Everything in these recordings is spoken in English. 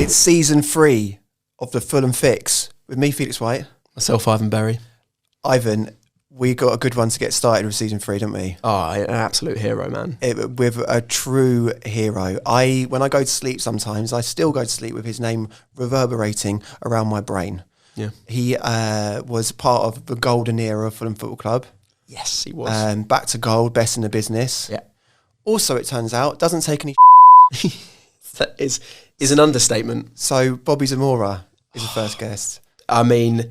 It's season 3 of the Fulham Fix with me, Felix White. Myself, Ivan Berry. Ivan, we got a good one to get started with season 3, didn't we? Oh, an absolute hero, man. With a true hero. When I go to sleep sometimes, I still go to sleep with his name reverberating around my brain. Yeah. He was part of the golden era of Fulham Football Club. Yes, he was. Back to gold, best in the business. Yeah. Also, it turns out, doesn't take any That is an understatement. So, Bobby Zamora is the first guest. I mean,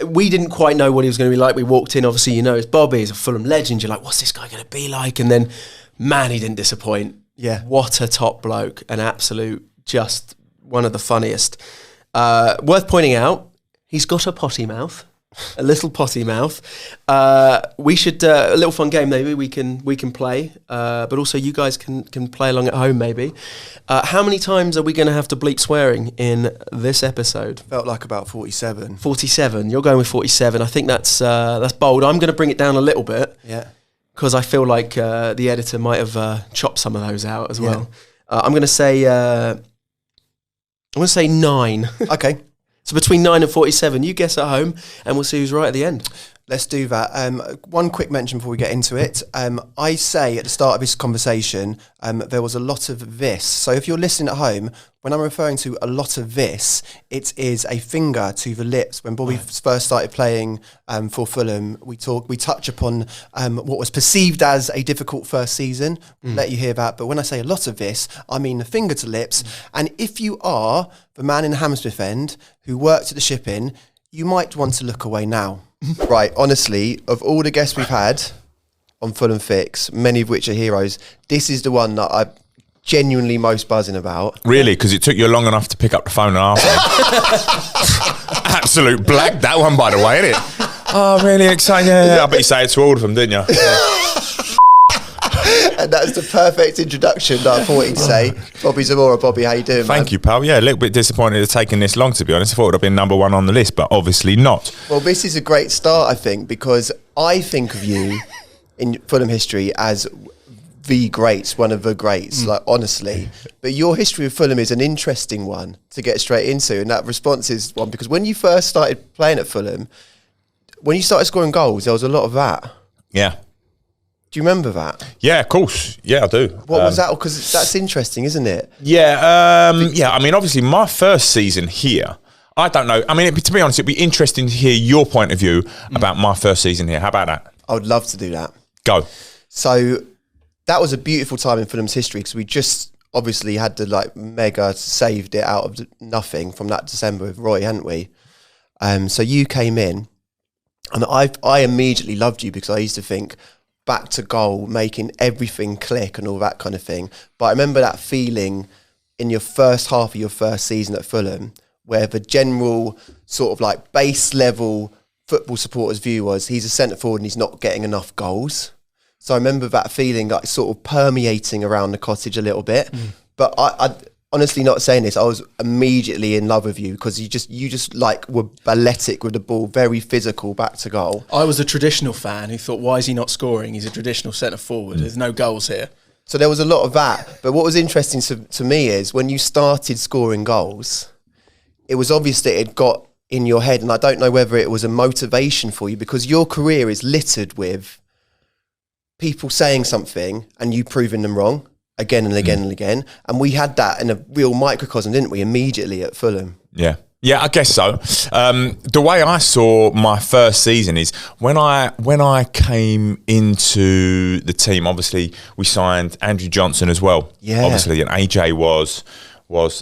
we didn't quite know what he was going to be like. We walked in, obviously, you know, it's Bobby, he's a Fulham legend. You're like, what's this guy going to be like? And then, man, he didn't disappoint. Yeah. What a top bloke. An absolute, just one of the funniest. Worth pointing out, he's got a potty mouth. A little potty mouth. We should a little fun game maybe we can play, but also you guys can play along at home maybe. How many times are we going to have to bleep swearing in this episode? Felt like about 47. 47. You're going with 47. I think that's bold. I'm going to bring it down a little bit. Yeah. Because I feel like the editor might have chopped some of those out as well. I'm going to say 9. Okay. So between 9 and 47, you guess at home, and we'll see who's right at the end. Let's do that. One quick mention before we get into it. I say at the start of this conversation, there was a lot of this. So if you're listening at home, when I'm referring to a lot of this, it is a finger to the lips. When Bobby first started playing for Fulham, we touch upon what was perceived as a difficult first season. We'll let you hear that. But when I say a lot of this, I mean the finger to lips. And if you are the man in the Hammersmith end who worked at the shipping, you might want to look away now. Right, honestly, of all the guests we've had on Fulham Fix, many of which are heroes, this is the one that I'm genuinely most buzzing about. Really? Because it took you long enough to pick up the phone and ask me. Absolute black, that one, by the way, isn't it? Oh, really exciting. Yeah. I bet you say it to all of them, didn't you? And that's the perfect introduction that I thought he'd say. Bobby Zamora. Bobby, how you doing, Thank you, pal. Yeah, a little bit disappointed it's taken this long, to be honest. I thought it would have been number 1 on the list, but obviously not. Well, this is a great start, I think, because I think of you in Fulham history as the greats, one of the greats, like honestly. But your history of Fulham is an interesting one to get straight into, and that response is one, because when you first started playing at Fulham, when you started scoring goals, there was a lot of that. Yeah. Do you remember that? Yeah, of course. Yeah, I do. What was that? Because that's interesting, isn't it? Yeah, yeah. I mean, obviously, my first season here, I don't know. I mean, to be honest, it'd be interesting to hear your point of view about my first season here. How about that? I would love to do that. Go. So that was a beautiful time in Fulham's history, because we just obviously had to mega saved it out of nothing from that December with Roy, hadn't we? So you came in, and I immediately loved you, because I used to think, back to goal, making everything click and all that kind of thing. But I remember that feeling in your first half of your first season at Fulham, where the general sort of base level football supporters' view was, he's a centre forward and he's not getting enough goals. So I remember that feeling sort of permeating around the cottage a little bit. But I honestly, not saying this, I was immediately in love with you, because you just were balletic with the ball, very physical, back to goal. I was a traditional fan who thought, why is he not scoring? He's a traditional centre forward. There's no goals here. So there was a lot of that. But what was interesting to me is when you started scoring goals, it was obvious that it got in your head, and I don't know whether it was a motivation for you, because your career is littered with people saying something and you proving them wrong again and again and again. And we had that in a real microcosm, didn't we, immediately at Fulham? Yeah. Yeah, I guess so. The way I saw my first season is when I came into the team, obviously we signed Andrew Johnson as well. Yeah. Obviously, and AJ was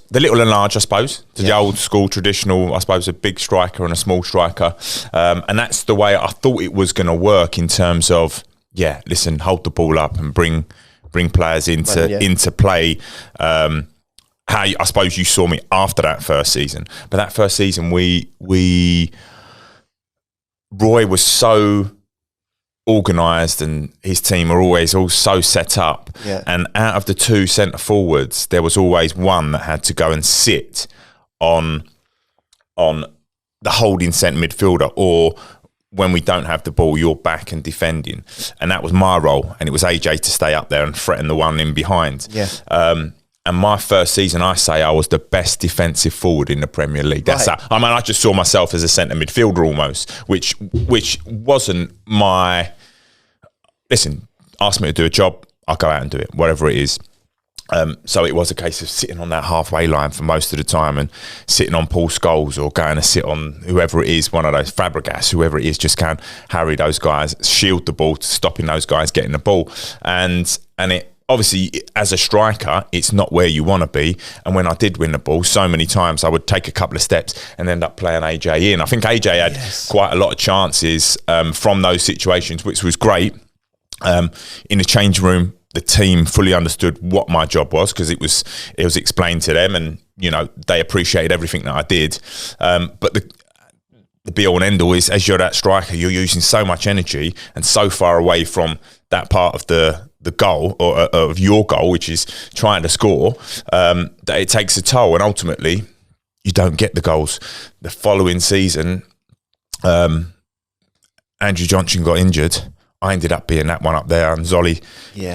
the little and large, I suppose, the old school traditional, I suppose, a big striker and a small striker. And that's the way I thought it was going to work in terms of, listen, hold the ball up and bring players into play. How I suppose you saw me after that first season, but that first season Roy was so organised and his team were always all so set up. Yeah. And out of the 2 centre forwards, there was always one that had to go and sit on the holding centre midfielder, or when we don't have the ball, you're back and defending. And that was my role. And it was AJ to stay up there and threaten the one in behind. Yeah. And my first season, I say I was the best defensive forward in the Premier League. That's Right. how, I mean, I just saw myself as a centre midfielder almost, which wasn't my. Listen, ask me to do a job, I'll go out and do it, whatever it is. So it was a case of sitting on that halfway line for most of the time and sitting on Paul Scholes or going to sit on whoever it is, one of those Fabregas, whoever it is, just can harry those guys, shield the ball, stopping those guys getting the ball. And it obviously, as a striker, it's not where you want to be. And when I did win the ball, so many times I would take a couple of steps and end up playing AJ in. I think AJ had quite a lot of chances from those situations, which was great. In the change room, the team fully understood what my job was because it was explained to them, and they appreciated everything that I did. But the be all and end all is, as you're that striker, you're using so much energy and so far away from that part of the goal or of your goal, which is trying to score, that it takes a toll, and ultimately you don't get the goals. The following season, Andrew Johnson got injured. I ended up being that one up there, and Zolly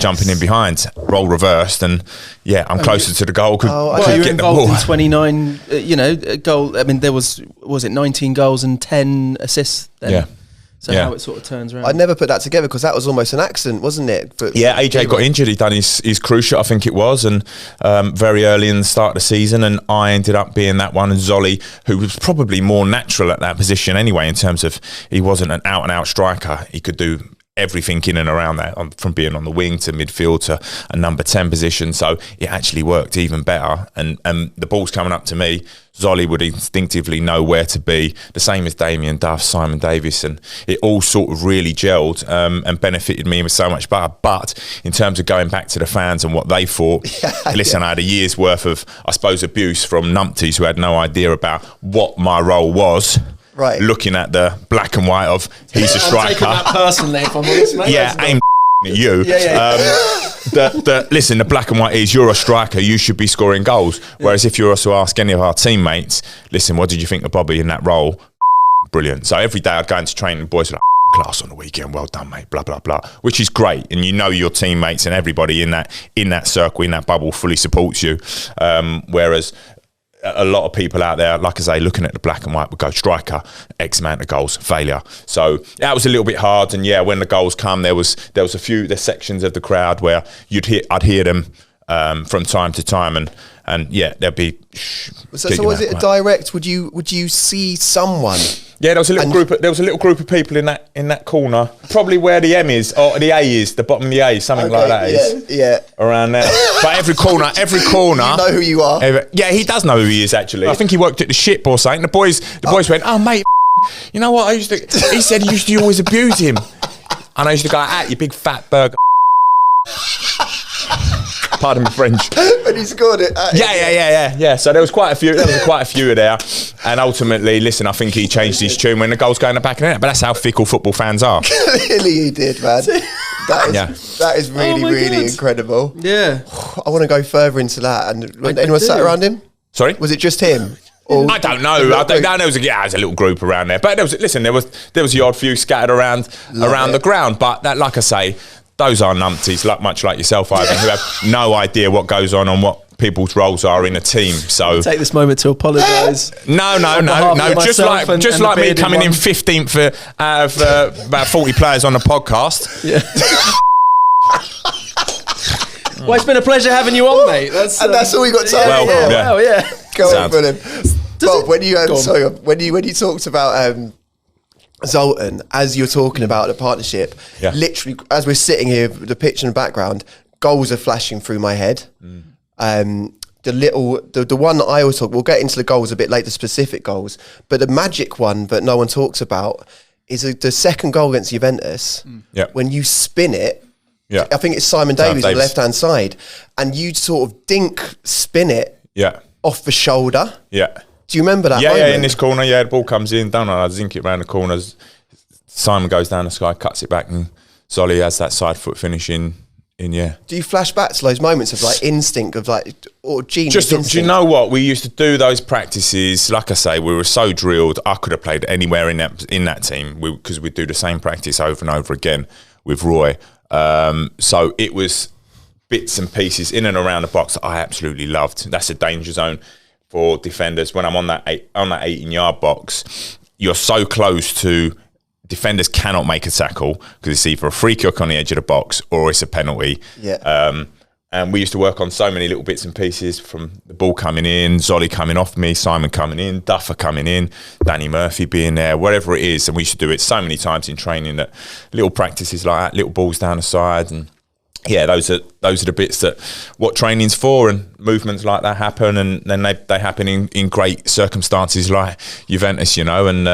jumping in behind, role reversed, and I'm closer to the goal. Could you were get the ball. involved in 29, goal. I mean, there was it 19 goals and 10 assists then? Yeah. So how it sort of turns around. I never put that together because that was almost an accident, wasn't it? AJ got injured. He done his cruciate, I think it was, and very early in the start of the season, and I ended up being that one. And Zolly, who was probably more natural at that position anyway, in terms of he wasn't an out-and-out striker. He could do everything in and around that, from being on the wing to midfield to a number 10 position. So it actually worked even better. And the ball's coming up to me. Zolly would instinctively know where to be. The same as Damien Duff, Simon Davis, and it all sort of really gelled and benefited me with so much better. But in terms of going back to the fans and what they thought, listen, I had a year's worth of, I suppose, abuse from numpties who had no idea about what my role was. Right. Looking at the black and white of he's a striker. I'm taking that personally, if I'm honest, mate. Yeah, aim at you. Listen, the black and white is you're a striker, you should be scoring goals. Whereas if you were to ask any of our teammates, listen, what did you think of Bobby in that role? Brilliant. So every day I'd go into training and boys were like, class on the weekend, well done, mate, blah, blah, blah, which is great. And your teammates and everybody in that circle, in that bubble fully supports you. Whereas a lot of people out there, like I say, looking at the black and white would go striker, X amount of goals, failure. So that was a little bit hard. And when the goals come, there was a few sections of the crowd where I'd hear them from time to time, and there'd be. So was it a direct? Would you see someone? Yeah, there was a little group of people in that corner, probably where the M is or the A is, the bottom of the A, something like that is. Around there. But every corner. You know who you are. He does know who he is actually. I think he worked at the ship or something. The boys went, "Oh mate, you know what? He said you used to always abuse him." And I used to go, "At you big fat burger." Pardon my French. When he scored it. Yeah. So there was quite a few. There was quite a few there, and ultimately, listen, I think he changed his tune when the goals go in the back of the net. But that's how fickle football fans are. Clearly, he did, man. That is really, really incredible. Yeah. I want to go further into that. And anyone sat around him? Sorry, was it just him? I don't know. There was a little group around there, but there was the odd few scattered around the ground. But that, like I say, those are numpties, much like yourself, Ivan, who have no idea what goes on what people's roles are in a team. So take this moment to apologise. No. Just like me coming in 15th out of about 40 players on the podcast. Yeah. Well, it's been a pleasure having you on, mate. That's all we got time for. Go on, Fulham. Bob, when you talked about Zoltan, as you're talking about the partnership, literally as we're sitting here, the pitch in the background, goals are flashing through my head. The one that I always talk, we'll get into the goals a bit later, specific goals, but the magic one that no one talks about is the second goal against Juventus. When you spin it, I think it's Simon Davies on the left-hand side, and you sort of spin it off the shoulder. Do you remember that moment? Yeah, in this corner, the ball comes in, don't I zink it around the corners. Simon goes down the sky, cuts it back, and Zolly has that side foot finish in. Do you flash back to those moments of instinct or genius? Do you know what? We used to do those practices. Like I say, we were so drilled. I could have played anywhere in that team because we'd do the same practice over and over again with Roy. So it was bits and pieces in and around the box that I absolutely loved. That's a danger zone for defenders. When I'm on that 18-yard box, you're so close to defenders cannot make a tackle because it's either a free kick on the edge of the box or it's a penalty. Yeah. And we used to work on so many little bits and pieces, from the ball coming in, Zolly coming off me, Simon coming in, Duffer coming in, Danny Murphy being there, whatever it is. And we used to do it so many times in training, that little practices like that, little balls down the side. And yeah, those are the bits that what training's for, and movements like that happen. And then they happen in great circumstances like Juventus, you know. And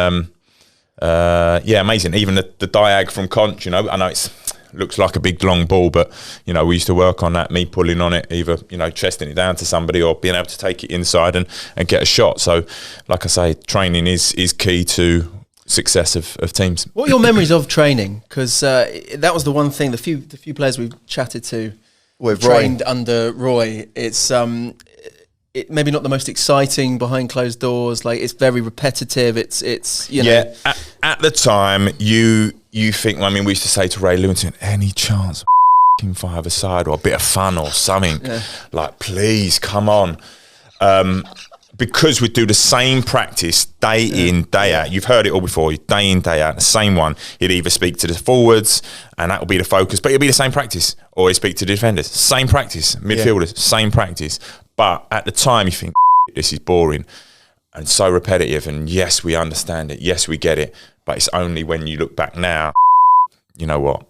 yeah, amazing. Even the diag from Conch, you know, I know it's looks like a big long ball, but you know, we used to work on that, me pulling on it, either, you know, chesting it down to somebody or being able to take it inside and get a shot. So like I say, training is key to success of teams. What are your memories of training? Because that was the one thing, the few players we've chatted to With trained under Roy, it's it maybe not the most exciting behind closed doors. Like, it's very repetitive. It's you know. Yeah, at the time, you think, I mean, we used to say to Ray Lewington, any chance of 5-a-side or a bit of fun or something, like, please, come on. Because we do the same practice day in, day out. You've heard it all before, day in, day out, the same one. You'd either speak to the forwards and that will be the focus, but it'll be the same practice, or you speak to the defenders, same practice, midfielders, same practice. But at the time you think, this is boring and so repetitive, and yes, we understand it, yes, we get it, but it's only when you look back now, you know what,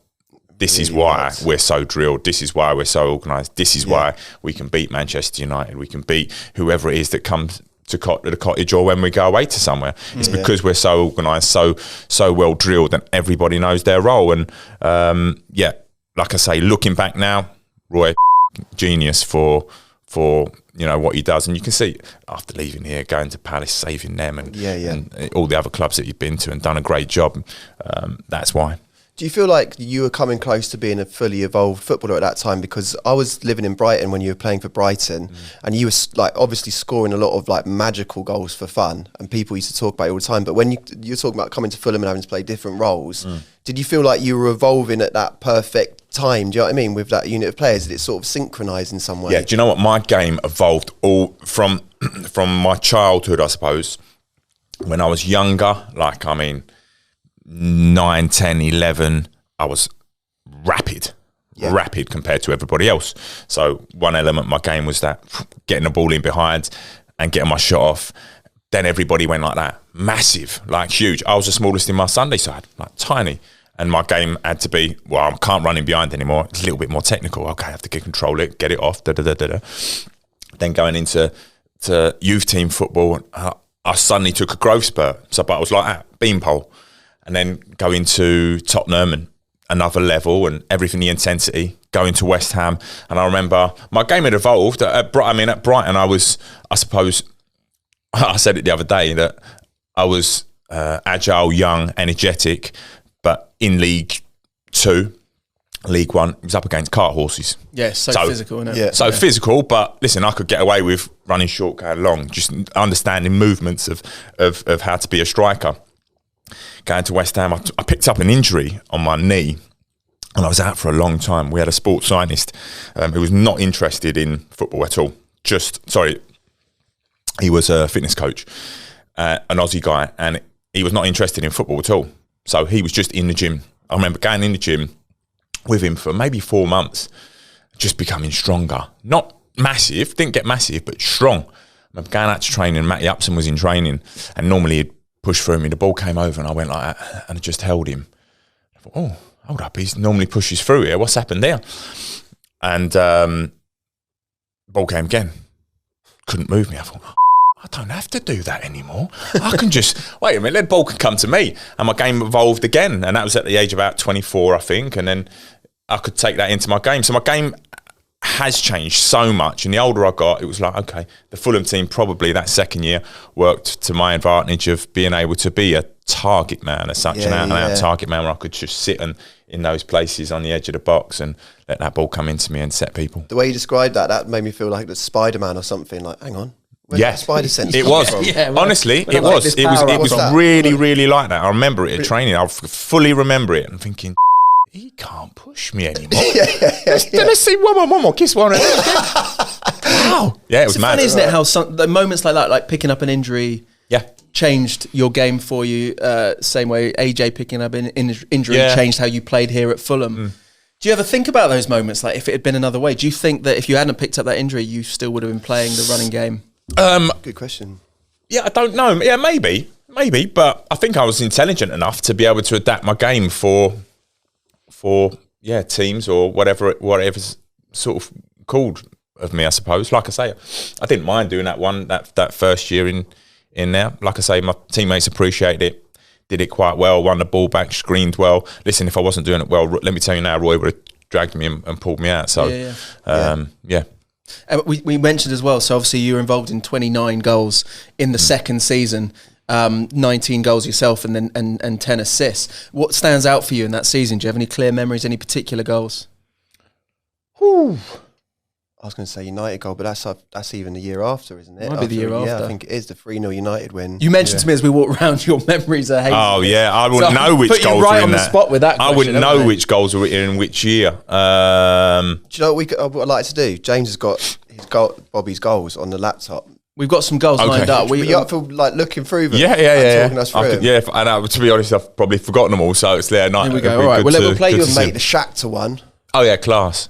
this is why we're so drilled, this is why we're so organised, this is why we can beat Manchester United, we can beat whoever it is that comes to the cottage, or when we go away to somewhere. It's because we're so organised, so well drilled, and everybody knows their role. And yeah, like I say, looking back now, Roy, genius for you know what he does, and you can see after leaving here, going to Palace, saving them, and and all the other clubs that you've been to, and done a great job. That's why. Do you feel like you were coming close to being a fully evolved footballer at that time? Because I was living in Brighton when you were playing for Brighton, and you were like obviously scoring a lot of like magical goals for fun, and people used to talk about it all the time. But when you're talking about coming to Fulham and having to play different roles, did you feel like you were evolving at that perfect time? Do you know what I mean? With that unit of players, did it sort of synchronise in some way? Yeah. Do you know what? My game evolved all from my childhood, I suppose. When I was younger, like, I mean, 9, 10, 11, I was rapid compared to everybody else. So one element of my game was that getting the ball in behind and getting my shot off. Then everybody went like that, massive, like huge. I was the smallest in my Sunday side, like tiny. And my game had to be, well, I can't run in behind anymore. It's a little bit more technical. Okay, I have to control it, get it off, da-da-da-da-da. Then going into youth team football, I suddenly took a growth spurt. So, but I was like that, beanpole. And then going to Tottenham and another level, and everything, the intensity, going to West Ham. And I remember my game had evolved. At Brighton, I was, I suppose, I said it the other day, that I was agile, young, energetic, but in League 2, League 1, it was up against cart horses. Yeah, so physical, isn't it? Yeah. So physical, but listen, I could get away with running short, going long, just understanding movements of how to be a striker. Going to West Ham, I picked up an injury on my knee, and I was out for a long time. We had a sports scientist who was not interested in football at all. He was a fitness coach, an Aussie guy, and he was not interested in football at all. So he was just in the gym. I remember going in the gym with him for maybe 4 months, just becoming stronger. Not massive, didn't get massive, but strong. I remember going out to training, and Matty Upson was in training, and normally he'd push through me. The ball came over and I went like that, and I just held him. I thought, oh, hold up, he normally pushes through here. What's happened there? And ball came again. Couldn't move me. I thought, I don't have to do that anymore. I can just, wait a minute, the ball can come to me. And my game evolved again. And that was at the age of about 24, I think. And then I could take that into my game. So my game has changed so much, and the older I got, it was like, okay, the Fulham team probably that second year worked to my advantage of being able to be a target man, as such, an out target man, where I could just sit in those places on the edge of the box and let that ball come into me and set people. The way you described that made me feel like the Spider-Man or something. Like, hang on, where's that spider sense? It was. Honestly, it was. It was really, really like that. I remember it at training. I fully remember it and thinking, he can't push me anymore. Let's see one more, kiss one. Wow. Yeah, it was mad. Funny, isn't it, how the moments like that, like picking up an injury, changed your game for you, same way AJ picking up an injury changed how you played here at Fulham. Do you ever think about those moments, like if it had been another way? Do you think that if you hadn't picked up that injury, you still would have been playing the running game? Good question. Yeah, I don't know. Yeah, maybe, but I think I was intelligent enough to be able to adapt my game for teams or whatever's sort of called of me, I suppose. Like I say, I didn't mind doing that first year in there. Like I say, my teammates appreciated it, did it quite well, won the ball back, screened well. Listen, if I wasn't doing it well, let me tell you now, Roy would have dragged me and pulled me out. So, yeah. We mentioned as well, so obviously you were involved in 29 goals in the second season, 19 goals yourself and then and 10 assists. What stands out for you in that season? Do you have any clear memories, any particular goals? I was going to say United goal, but that's even the year after, isn't it? Might be the year after. Yeah, I think it is the 3-0 United win. You mentioned to me as we walked around your memories are hazy. Oh yeah, I wouldn't know which goals were in on that. The spot with that I wouldn't know which goals were in which year. Do you know what I'd like to do? James has got Bobby's goals on the laptop. We've got some goals lined up. We up for like looking through them. Yeah. Talking us through them. And to be honest, I've probably forgotten them all, so it's there. Here we go. All right, we'll play you mate the Shakhtar one. Oh yeah, class.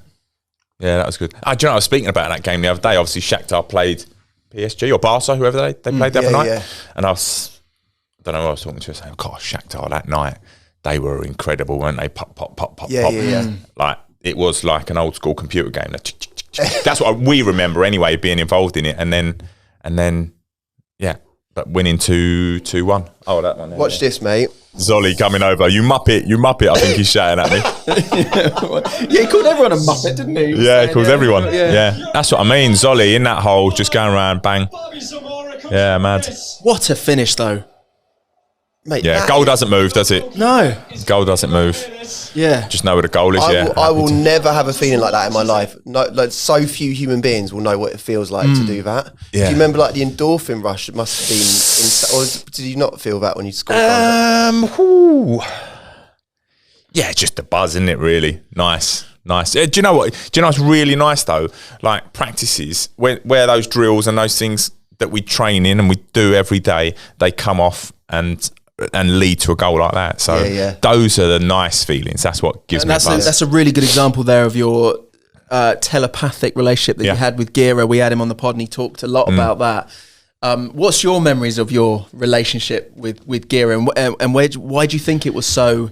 Yeah, that was good. Do you know, I was speaking about that game the other day. Obviously, Shakhtar played PSG or Barca, whoever they played the other night. Yeah. And I don't know who I was talking to. I was saying, gosh, Shakhtar that night, they were incredible, weren't they? Pop, pop, pop, pop, pop. Yeah. Like, it was like an old school computer game. That's what we remember anyway, being involved in it. And then, but winning 2-1. Oh, that one. Watch this, mate. Zolly coming over. You muppet. I think he's shouting at me. Yeah, he called everyone a muppet, didn't he? Yeah, he calls everyone. Yeah. That's what I mean. Zolly in that hole, just going around, bang. Yeah, mad. What a finish, though. Mate, yeah, goal doesn't move, does it? No. Goal doesn't move. Yeah. Just know where the goal is, I will never have a feeling like that in my life. No, like so few human beings will know what it feels like to do that. Yeah. Do you remember like the endorphin rush? It must have been, or did you not feel that when you scored? Yeah, just the buzz, isn't it? Really nice. Do you know what? Do you know what's really nice though? Like practices where those drills and those things that we train in and we do every day, they come off and lead to a goal like that. So those are the nice feelings. That's what gives me a buzz. That's a really good example there of your telepathic relationship that you had with Gira. We had him on the pod and he talked a lot about that. What's your memories of your relationship with Gira and why do you think it was so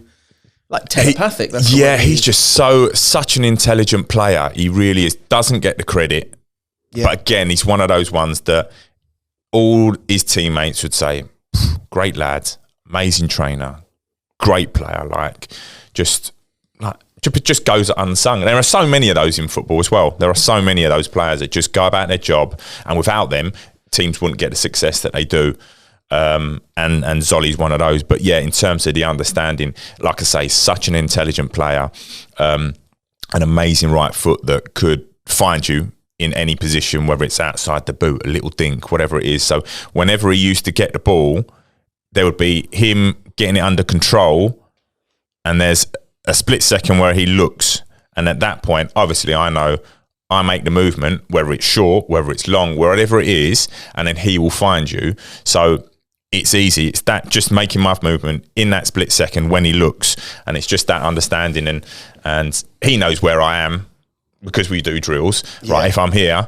like telepathic? He's just such an intelligent player. He really is. Doesn't get the credit. Yeah. But again, he's one of those ones that all his teammates would say, great lad, amazing trainer, great player, just goes unsung. There are so many of those in football as well. There are so many of those players that just go about their job, and without them, teams wouldn't get the success that they do. And Zolly's one of those. But yeah, in terms of the understanding, like I say, such an intelligent player, an amazing right foot that could find you in any position, whether it's outside the boot, a little dink, whatever it is. So whenever he used to get the ball, there would be him getting it under control, and there's a split second where he looks, and at that point, obviously I know I make the movement, whether it's short, whether it's long, wherever it is, and then he will find you. So it's easy. It's that just making my movement in that split second when he looks, and it's just that understanding, and he knows where I am because we do drills, right? If I'm here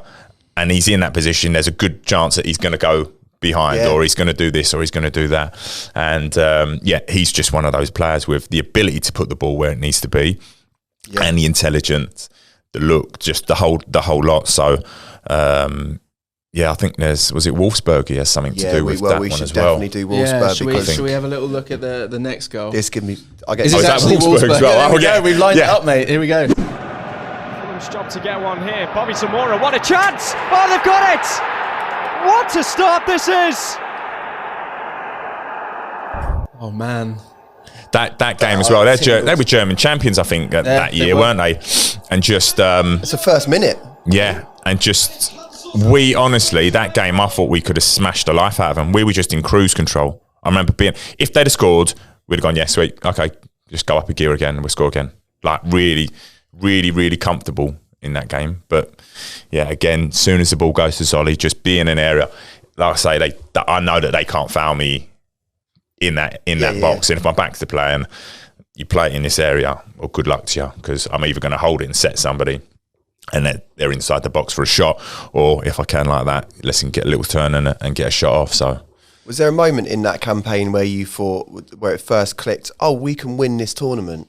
and he's in that position, there's a good chance that he's going to go behind or he's going to do this or he's going to do that. And he's just one of those players with the ability to put the ball where it needs to be and the intelligence, the look, just the whole lot. So I think was it Wolfsburg? He has something to do with that one as well. We should definitely do Wolfsburg. Should we have a little look at the next goal? This give me. Is it actually Wolfsburg as well? Here we go. We've lined it up, mate. Here we go. Job to get one here. Bobby Zamora, what a chance! Oh, they've got it! What a start this is! Oh man, that game as well. They were German champions, I think, that year, weren't they? And just it's the first minute. Yeah, and just we honestly that game, I thought we could have smashed the life out of them. We were just in cruise control. I remember if they'd have scored, we'd have gone, yeah, sweet, okay, just go up a gear again and we'll score again. like really, really, really comfortable in that game. But yeah, again, as soon as the ball goes to Solly, just be in an area. Like I say, I know that they can't foul me in that box. And if my back's to play and you play it in this area, well, good luck to you, because I'm either going to hold it and set somebody and they're inside the box for a shot, or if I can like that, let's get a little turn and get a shot off. So, was there a moment in that campaign where you thought, where it first clicked, oh, we can win this tournament?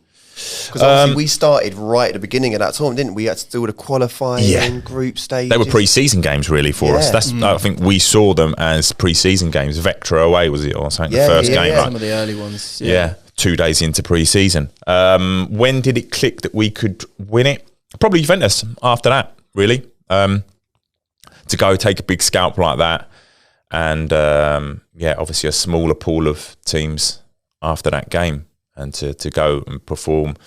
Because obviously we started right at the beginning of that tournament, didn't we? We had to do all the qualifying, group stages. They were pre-season games really for us. I think we saw them as pre-season games. Vectra away, was it, or something? The first game. Some of the early ones. Yeah, 2 days into pre-season. When did it click that we could win it? Probably Juventus after that, really. To go take a big scalp like that. And obviously a smaller pool of teams after that game. And to go and perform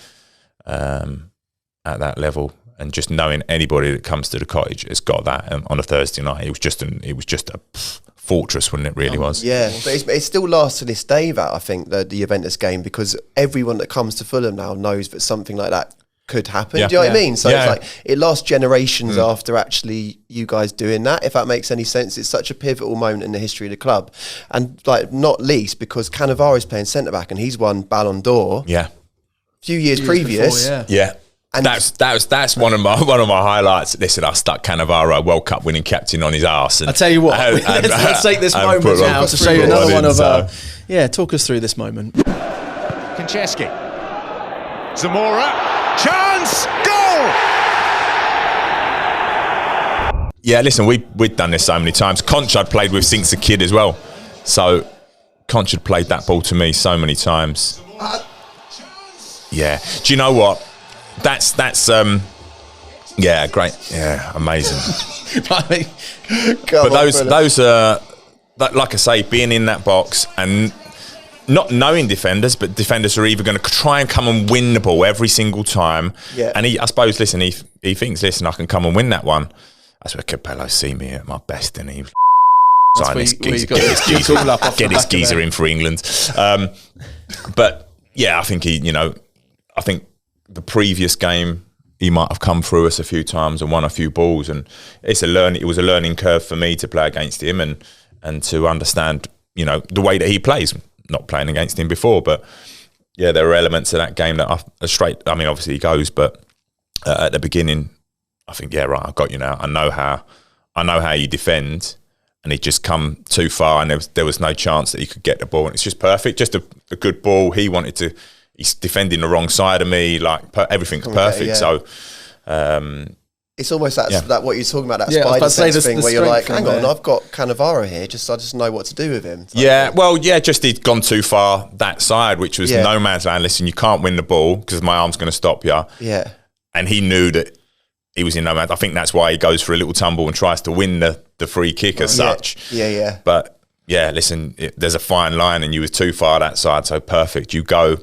at that level, and just knowing anybody that comes to the cottage has got that. And on a Thursday night, it was just a fortress, when it really was. Yeah, but it still lasts to this day, that I think the Juventus game, because everyone that comes to Fulham now knows that something like that could happen. Yeah. Do you know what I mean? So it's like it lasts generations after actually you guys doing that, if that makes any sense. It's such a pivotal moment in the history of the club, and like not least because Cannavaro is playing centre back and he's won Ballon d'Or a few years previous. Before, and that's one of my highlights. Listen, I stuck Cannavaro, World Cup winning captain, on his arse. I tell you what, let's take this moment now to show you another one of talk us through this moment. Konchesky, Zamora. Chance! Goal! Yeah, listen, we'd done this so many times. Conch I'd played with since a kid as well. So Conch had played that ball to me so many times. Yeah. Do you know what? That's great. Yeah, amazing. But those like I say, being in that box and not knowing defenders, but defenders are either going to try and come and win the ball every single time. Yeah. And I suppose, listen, he thinks, listen, I can come and win that one. That's where Capello see me at my best, and he sign this geezer, get this geezer in for England. But yeah, I think I think the previous game he might have come through us a few times and won a few balls, and it was a learning curve for me to play against him and to understand, the way that he plays. Not playing against him before, but yeah, there are elements of that game that are straight. I mean, obviously he goes, but at the beginning, I think, yeah, right, I've got you now. I know how you defend, and he just come too far, and there was no chance that he could get the ball. And it's just perfect, just a good ball. He's defending the wrong side of me, like everything's perfect. Yeah. So. It's almost that what you're talking about, that spider sense thing where you're like, hang on, I've got Cannavaro here, I just know what to do with him. Just he'd gone too far that side, which was no man's land. Listen, you can't win the ball because my arm's going to stop you. Yeah. And he knew that he was in no man's. I think that's why he goes for a little tumble and tries to win the free kick as such. Yeah. But yeah, listen, there's a fine line, and you was too far that side, so perfect. You go,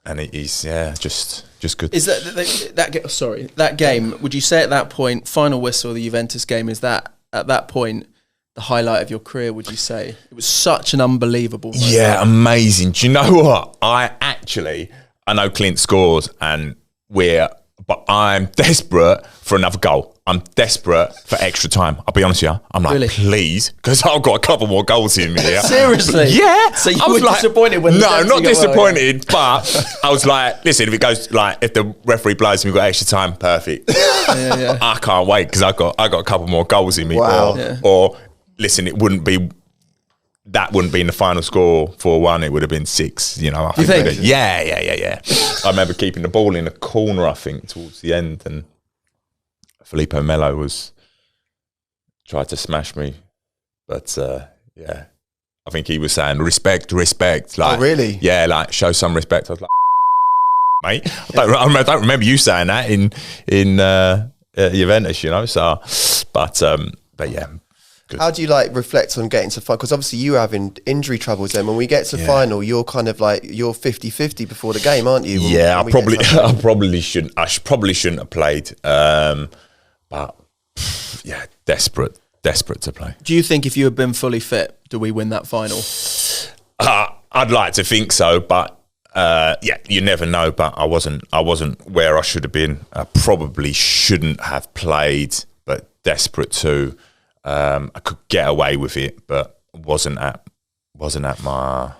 and he's just good. Is that game? Would you say at that point, final whistle, the Juventus game, is that at that point the highlight of your career? Would you say it was such an unbelievable moment? Yeah, amazing. Do you know what? I know Clint scores, but I'm desperate for another goal. I'm desperate for extra time. I'll be honest with you. I'm like, really? Please, because I've got a couple more goals in me here. Seriously? Yeah. So you were disappointed when No, not disappointed, but I was like, listen, if the referee blows and we've got extra time, perfect. Yeah. I can't wait because I got a couple more goals in me. Wow. Or listen, that wouldn't be in the final score 4-1. It would have been 6. I think. Yeah. I remember keeping the ball in the corner, I think, towards the end, and Filippo Melo tried to smash me, but I think he was saying respect. Like, oh, really? Yeah, like show some respect. I was like, mate, I don't remember you saying that in Juventus, So, but yeah. Good. How do you reflect on getting to final? Because obviously you were having injury troubles then. When we get to final, you're kind of you're 50-50 before the game, aren't you? I probably shouldn't have played. But yeah, desperate to play. Do you think if you had been fully fit, do we win that final? I'd like to think so, but you never know, but I wasn't where I should have been. I probably shouldn't have played, but desperate to. I could get away with it, but wasn't at my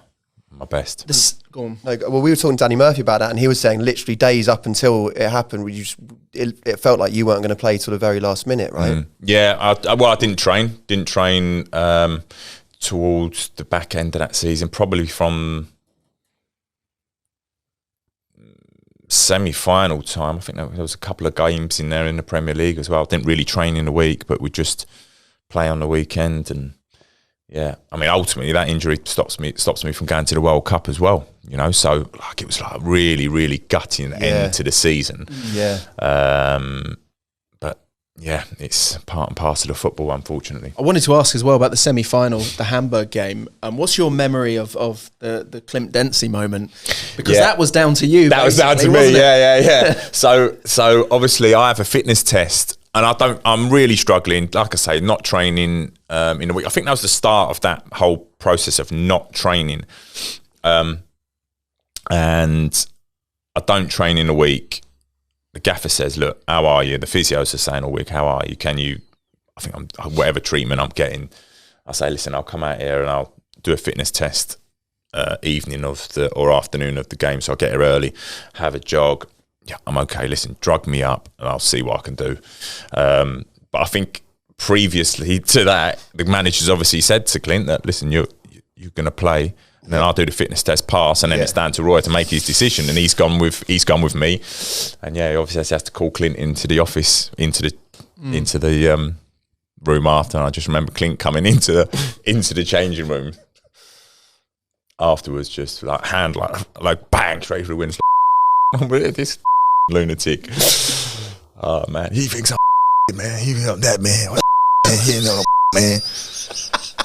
best. Go on. No, well, we were talking to Danny Murphy about that, and he was saying literally days up until it happened, it felt like you weren't going to play till the very last minute, right? Yeah, I didn't train towards the back end of that season, probably from semi-final time. I think there was a couple of games in there in the Premier League as well. Didn't really train in the week, but we just play on the weekend. And yeah, I mean, ultimately that injury stops me from going to the World Cup as well. You know, so like it was like really, really gutting end to the season. Yeah. But yeah, it's part and parcel of football, unfortunately. I wanted to ask as well about the semi-final, the Hamburg game. What's your memory of the Clint Dempsey moment? Because that was down to you. That was down to me. Yeah. So obviously I have a fitness test, and I'm really struggling. Like I say, not training in a week. I think that was the start of that whole process of not training. And I don't train in a week. The gaffer says, look, how are you? The physios are saying all week, how are you? I think whatever treatment I'm getting, I say, listen, I'll come out here and I'll do a fitness test evening or afternoon of the game. So I'll get here early, have a jog. Yeah, I'm okay. Listen, drug me up and I'll see what I can do. But I think previously to that, the managers obviously said to Clint that, listen, you're going to play. And then I'll do the fitness test pass, and then it's down to Roy to make his decision. And he's gone with me, and he obviously has to call Clint into the office, into the room after. And I just remember Clint coming into the changing room afterwards, just like hand like bang straight through the window. This lunatic. Oh man, he thinks I'm man. He thinks I'm that man. He know man.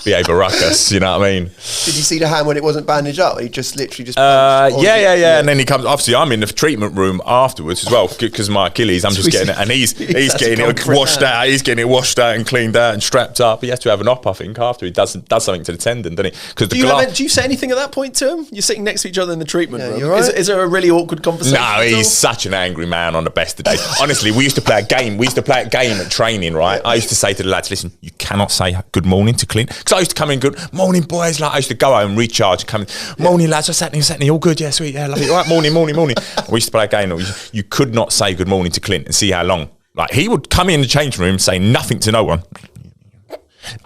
Behave a ruckus, you know what I mean? Did you see the hand when it wasn't bandaged up? He just literally just yeah. And then he comes. Obviously, I'm in the treatment room afterwards as well because my Achilles. I'm just getting it, and he's getting it washed out. He's getting it washed out and cleaned out and strapped up. He has to have an op, I think, after he does something to the tendon, doesn't he? Because do you say anything at that point to him? You're sitting next to each other in the treatment room. You're right. Is there a really awkward conversation? No, he's such an angry man on the best of days. Honestly, we used to play a game. We used to play a game at training, right? I used to say to the lads, listen, you cannot say good morning to Clint, because I used to come in good morning, boys. Like I used to go home, recharge, come in. Morning, lads. What's happening? All good? Yeah, sweet. Yeah, lovely. All right, morning. We used to play a game. You could not say good morning to Clint and see how long. Like he would come in the changing room, say nothing to no one.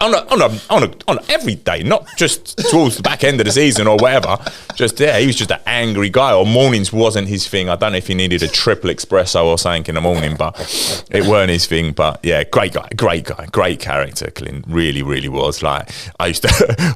On every day, not just towards the back end of the season or whatever. Just he was just an angry guy. Or mornings wasn't his thing. I don't know if he needed a triple espresso or something in the morning, but it weren't his thing. But yeah, great guy, great character. Clint really, really was. Like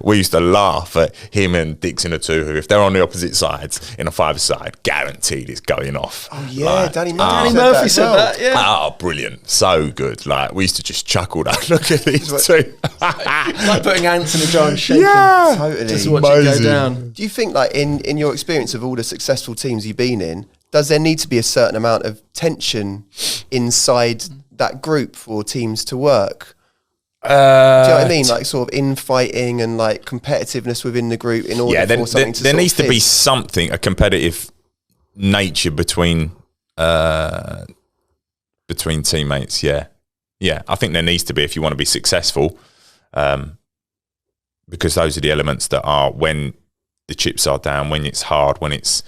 we used to laugh at him and Dixon or two, who if they're on the opposite sides in a five-side, guaranteed it's going off. Oh yeah, like, Danny Murphy said that. Yeah. Oh, brilliant, so good. Like we used to just chuckle that. Look at these two. Like putting ants in a jar and shaking. Yeah, totally. Just watch it go down. Do you think, like, in your experience of all the successful teams you've been in, does there need to be a certain amount of tension inside that group for teams to work? Do you know what I mean? Like sort of infighting and like competitiveness within the group in order for something to there needs to be something, a competitive nature between teammates. Yeah, I think there needs to be if you want to be successful, because those are the elements that are when the chips are down, when it's hard, when it's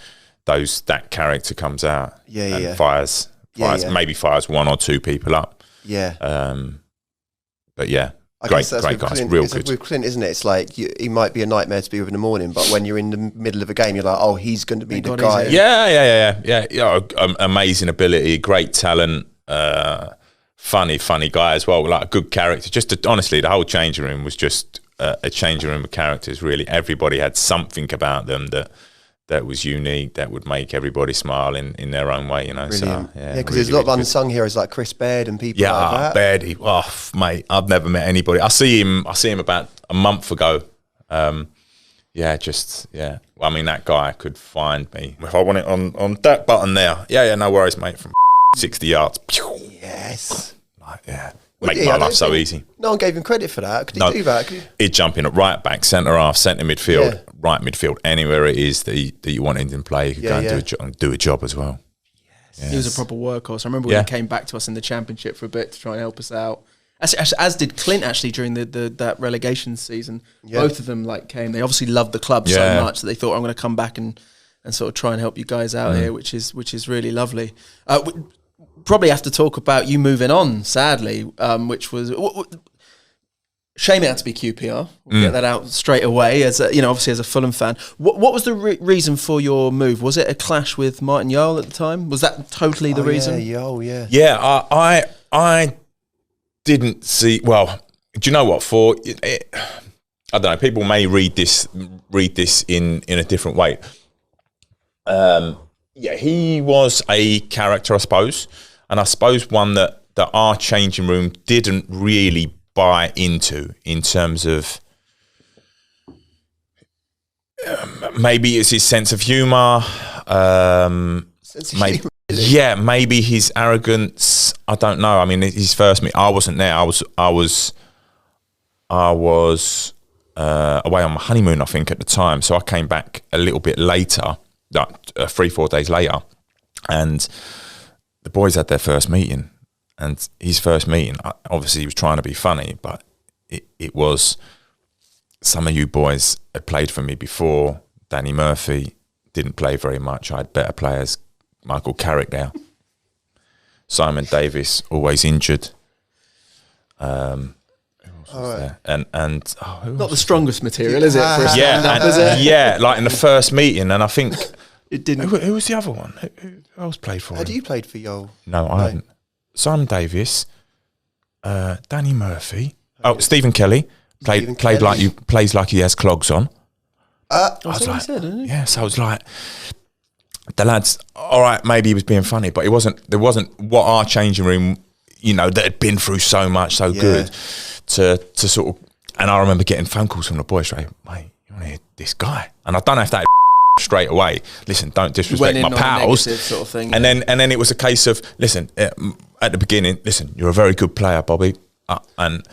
that character comes out and fires, maybe fires one or two people up. Yeah. But yeah, great guys, Clint, real good. With Clint, isn't it? It's like he might be a nightmare to be with in the morning, but when you're in the middle of a game, you're like, oh, he's going to be the guy. Yeah. Amazing ability, great talent. Funny guy as well, like a good character. Honestly, the whole changing room was just a changing room of characters. Really, everybody had something about them that was unique, that would make everybody smile in their own way. You know, brilliant. So because really, there's a lot of unsung heroes like Chris Baird and people like that. Baird, mate, I've never met anybody. I see him about a month ago. Well, I mean, that guy could find me if I want it on that button there. Yeah, no worries, mate. From 60 yards. Yes. like, yeah. Well, Make yeah, my I don't life so think- easy. No one gave him credit for that. Could he do that? He'd jump in at right back, centre half, centre midfield, Yeah. right midfield, anywhere it is that you want him to play. He could go and do a job as well. Yes. He was a proper workhorse. I remember when he came back to us in the Championship for a bit to try and help us out. As did Clint actually during that relegation season. Yeah. Both of them came. They obviously loved the club so much that they thought, I'm going to come back and sort of try and help you guys out here, which is really lovely. We probably have to talk about you moving on, sadly, which was shame it had to be QPR. We'll get that out straight away. As obviously as a Fulham fan, what was the reason for your move? Was it a clash with Martin Jol at the time? Was that totally the reason? Yeah, Jol, yeah. Yeah, I didn't see. Well, do you know what? I don't know. People may read this in a different way. He was a character, I suppose, and I suppose one that our changing room didn't really buy into in terms of maybe it's his sense of humour. Maybe his arrogance. I don't know. I mean, his first meet, I wasn't there. I was away on my honeymoon, I think, at the time. So I came back a little bit later, 3-4 days later, and the boys had their first meeting. And his first meeting, obviously he was trying to be funny, but it was, some of you boys had played for me before. Danny Murphy didn't play very much. I had better players. Michael Carrick there. Simon Davis, always injured. Who else was there? And not the strongest material, is it? For a stand-up, is it? Yeah, like in the first meeting, and I think it didn't. Who was the other one? Who else played for him? Had you played for Jol? No, I hadn't. Simon Davis, Danny Murphy. Stephen Kelly plays like he has clogs on. I was like, said, didn't he? Yeah, so I was like, the lads, all right, maybe he was being funny, but there wasn't what our changing room, that had been through so much, so good to sort of. And I remember getting phone calls from the boys straight, mate, you want to hear this guy? And I don't know if that straight away. Listen, don't disrespect my pals, sort of thing. And then it was a case of, listen, at the beginning, listen, you're a very good player, Bobby, and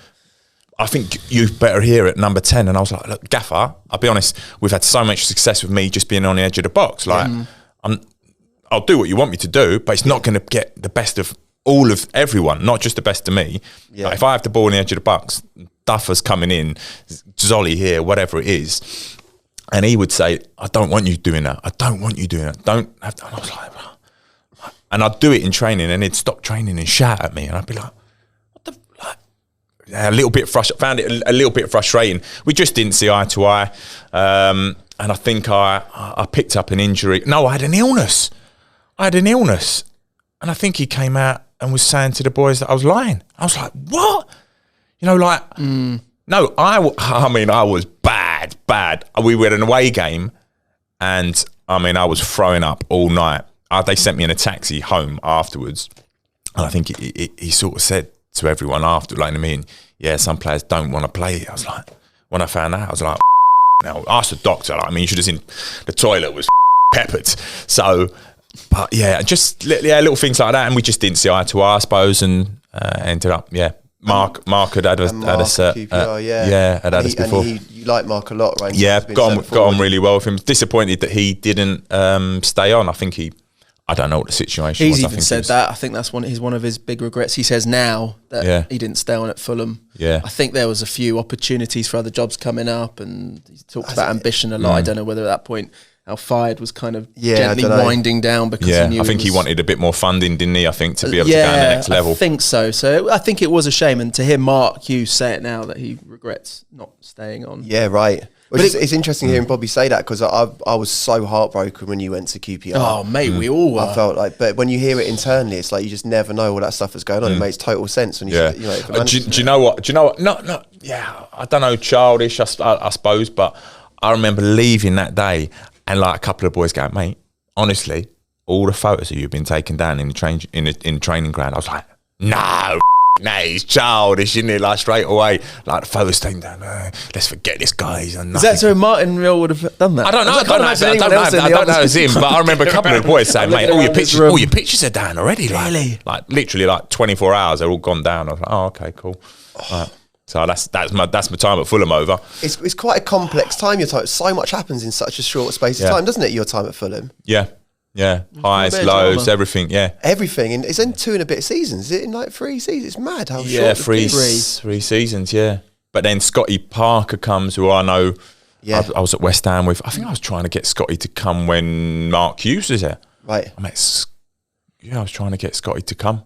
I think you better hear at number 10. And I was like, look, Gaffer, I'll be honest, we've had so much success with me just being on the edge of the box. I'll do what you want me to do, but it's not going to get the best of everyone, not just the best of me. Yeah. Like if I have the ball on the edge of the box, Duffer's coming in, Zolly here, whatever it is. And he would say, I don't want you doing that. I don't want you doing that. And I was like, and I'd do it in training, and he'd stop training and shout at me, and I'd be like, what the, a little bit frustrated. Found it a little bit frustrating. We just didn't see eye to eye, and I think I picked up an injury. No, I had an illness, and I think he came out and was saying to the boys that I was lying. I was like, what? No, I was bad. We were at an away game, and I was throwing up all night. They sent me in a taxi home afterwards, and I think he sort of said to everyone after, like, yeah, some players don't want to play. I was like, when I found out, I was like, now ask the doctor. You should have seen the toilet was peppered. So, but yeah, just little things like that, and we just didn't see eye to eye, I suppose, and ended up, Mark had had us had had us before. And you like Mark a lot, right? Yeah, got on really well with him. Disappointed that he didn't stay on. I think I don't know what the situation was. He's even said that. I think that's one of his big regrets. He says now that he didn't stay on at Fulham. Yeah, I think there was a few opportunities for other jobs coming up, and he talked about ambition a lot. I don't know whether at that point Al Fayed was kind of gently winding down because he knew I think he wanted a bit more funding, didn't he? I think to be able to go on the next level. I think so. So I think it was a shame, and to hear Mark Hughes say it now that he regrets not staying on. Yeah, right. But it's interesting hearing Bobby say that, because I was so heartbroken when you went to QPR. Oh, mate, we all were. I felt like, but when you hear it internally, it's like you just never know all that stuff that's going on. It makes total sense when you do you know what? No, yeah, I don't know, childish, I suppose, but I remember leaving that day, and like a couple of boys going, mate, honestly, all the photos of you have been taken down in the training ground. I was like, no, nah, he's childish, isn't it? Like straight away, like the first thing down. Let's forget this guy. He's Is that so Martin Jol would have done that? I don't know. I don't know if it's him, but I remember a couple of the boys saying, "Mate, all your pictures are down already." Really? Like literally, like 24 hours, they're all gone down. I was like, "Oh, okay, cool." Right. So that's my time at Fulham over. It's quite a complex time. Your time, so much happens in such a short space of time, doesn't it? Your time at Fulham. Yeah. Highs, lows, everything. Yeah, everything. And it's in 2 and a bit seasons. Is it in like 3 seasons? It's mad how short. Yeah, three seasons. Yeah, but then Scotty Parker comes, who I know. Yeah, I was at West Ham with. I think I was trying to get Scotty to come when Mark Hughes was there. Right. I was trying to get Scotty to come.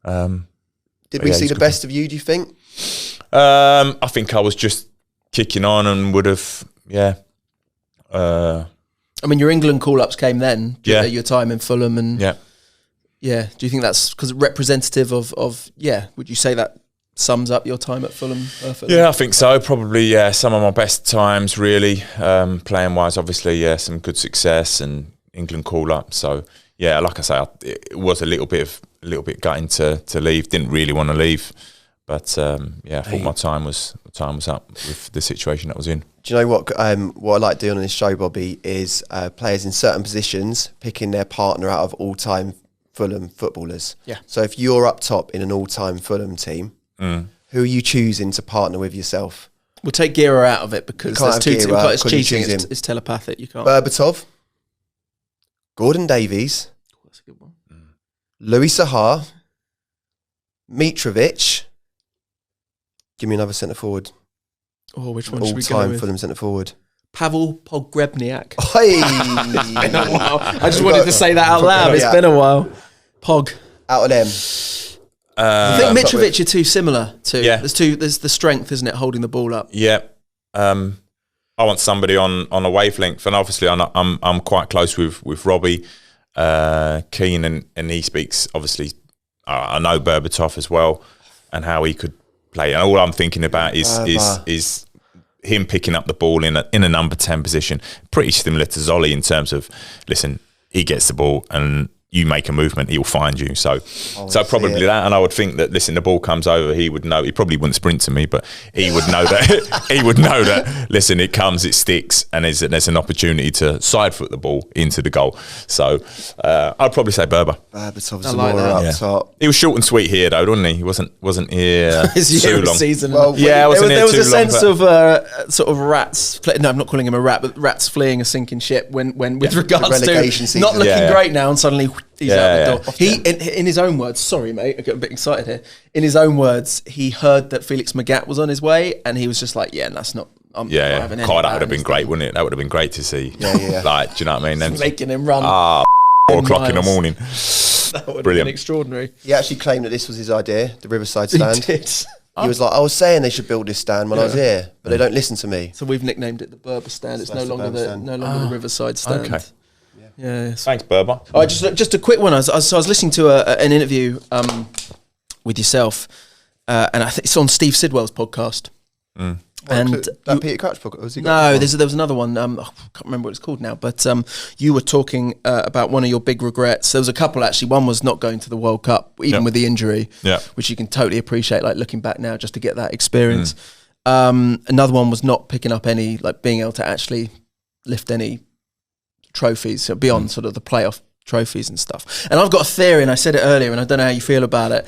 Did we see the best of you? Do you think? I think I was just kicking on and would have. Yeah. I mean, your England call-ups came then. Your time in Fulham, and Do you think that's because representative of? Would you say that sums up your time at Fulham? Yeah, I think so. Probably, some of my best times, really, playing wise. Obviously, some good success and England call-up. So, yeah, like I say, it was a little bit gutting to leave. Didn't really want to leave, but I thought my time was up with the situation that I was in. Do you know what I like doing on this show, Bobby, is players in certain positions picking their partner out of all-time Fulham footballers. Yeah. So if you're up top in an all-time Fulham team, who are you choosing to partner with yourself? We'll take Gira out of it because there's two teams. It's cheating. It's telepathic. You can't. Berbatov, Gordon Davies, that's a good one. Louis Saha, Mitrovic. Give me another centre forward. Oh, which one should we go all-time with? Fulham centre forward. Pavel Pogrebniak. Hey! Been a while. I just wanted to say that out loud. It's been a while. Pog. Out of them. I think Mitrovic are too similar too. Yeah. There's the strength, isn't it, holding the ball up? Yeah. I want somebody on a wavelength, and obviously I'm quite close with Robbie Keane, and he speaks. Obviously, I know Berbatov as well, and how he could play. And all I'm thinking about is him picking up the ball in a number 10 position, pretty similar to Zolly in terms of, listen, he gets the ball and you make a movement, he'll find you. So probably that. And I would think that, listen, the ball comes over, he would know. He probably wouldn't sprint to me, but he would know that. He would know that. Listen, it comes, it sticks, and there's an opportunity to side foot the ball into the goal. So I'd probably say Berbatov, Zamora up top. He was short and sweet here, though, wasn't he? He wasn't here too long. Season. Well, yeah, there was a sense of sort of rats. No, I'm not calling him a rat, but rats fleeing a sinking ship when with regards to season. Not looking great now, and suddenly he's out the door. He, in his own words, sorry mate, I get a bit excited here. In his own words, he heard that Felix Magath was on his way, and he was just like, that's not. God, that would have been great, wouldn't it? That would have been great to see. Yeah. Like, do you know what I mean? Then making him run. 4 o'clock in the morning. That would have brilliant. been extraordinary. He actually claimed that this was his idea, the Riverside stand. He did. He was like, I was saying they should build this stand when I was here, but they don't listen to me. So we've nicknamed it the Berber stand. It's no longer the Riverside stand. Okay. Yeah. Thanks, Berber. All right, just a quick one. I was listening to an interview with yourself, and I think it's on Steve Sidwell's podcast. And that Peter Crouch podcast? Was he there was another one. I can't remember what it's called now. But you were talking about one of your big regrets. There was a couple actually. One was not going to the World Cup, even with the injury, which you can totally appreciate. Like looking back now, just to get that experience. Another one was not picking up any, like being able to actually lift any trophies, so beyond sort of the playoff trophies and stuff. And I've got a theory, and I said it earlier, and I don't know how you feel about it.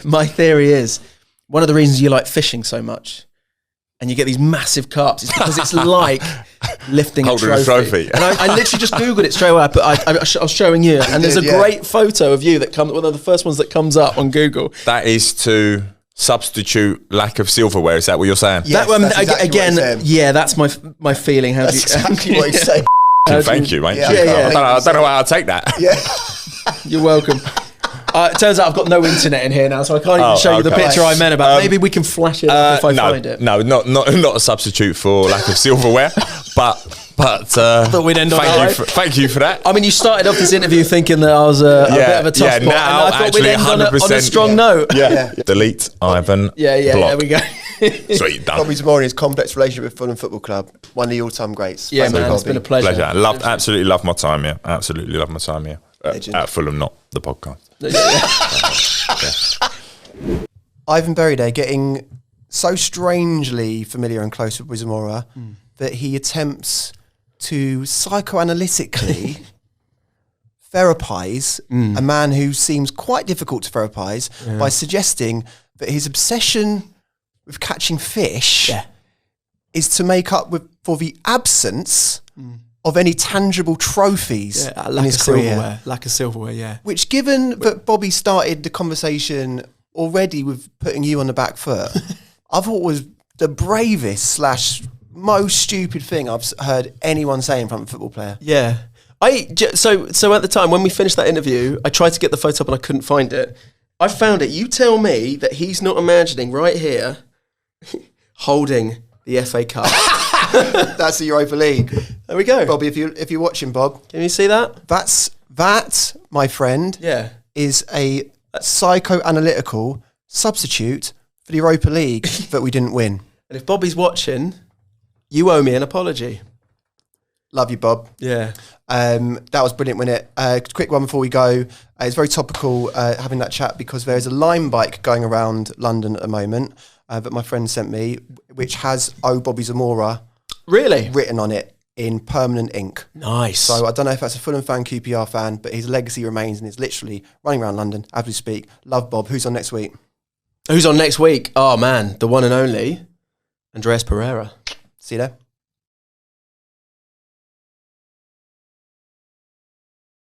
My theory is one of the reasons you like fishing so much and you get these massive carps is because it's like lifting a trophy. And I literally just Googled it straight away. I was showing you, and there's a great photo of you that comes, one of the first ones that comes up on Google. That is to substitute lack of silverware. Is that what you're saying? Yes, that's exactly that's my feeling. That's exactly what he's saying. Thank you, mate. I don't know how I'll take that. Yeah. You're welcome. It turns out I've got no internet in here now, so I can't even show you the picture I meant about. Maybe we can flash it up if I find it. No, not a substitute for lack of silverware, but I thought we'd end on thank you for that. I mean, you started off this interview thinking that I was a bit of a tough spot, and I thought we'd end on a strong note. Yeah. Delete Ivan. Yeah. There we go. Sweet, done. Bobby Zamora, his complex relationship with Fulham Football Club, one of the all-time greats. Yeah, man, it's been a pleasure. Absolutely love my time here. Absolutely love my time here at Fulham, not the podcast. Ivan Beride getting so strangely familiar and close with Zamora that he attempts to psychoanalytically therapize a man who seems quite difficult to therapize by suggesting that his obsession with catching fish is to make up for the absence of any tangible trophies in his career. Lack of silverware, yeah. Which, given that Bobby started the conversation already with putting you on the back foot, I thought was the bravest / most stupid thing I've heard anyone say in front of a football player. Yeah. So at the time when we finished that interview, I tried to get the photo up and I couldn't find it. I found it. You tell me that he's not imagining right here holding the FA Cup. That's the Europa League. There we go. Bobby, if you're watching, Bob. Can you see that? That, my friend, is a psychoanalytical substitute for the Europa League that we didn't win. And if Bobby's watching, you owe me an apology. Love you, Bob. Yeah. That was brilliant, wasn't it? Quick one before we go. It's very topical having that chat because there's a Lime bike going around London at the moment that my friend sent me, which has "Oh Bobby Zamora" really written on it in permanent ink. Nice. So I don't know if that's a Fulham fan, QPR fan, but his legacy remains and is literally running around London as we speak. Love Bob. Who's on next week? Who's on next week? Oh man, the one and only Andreas Pereira. See you there.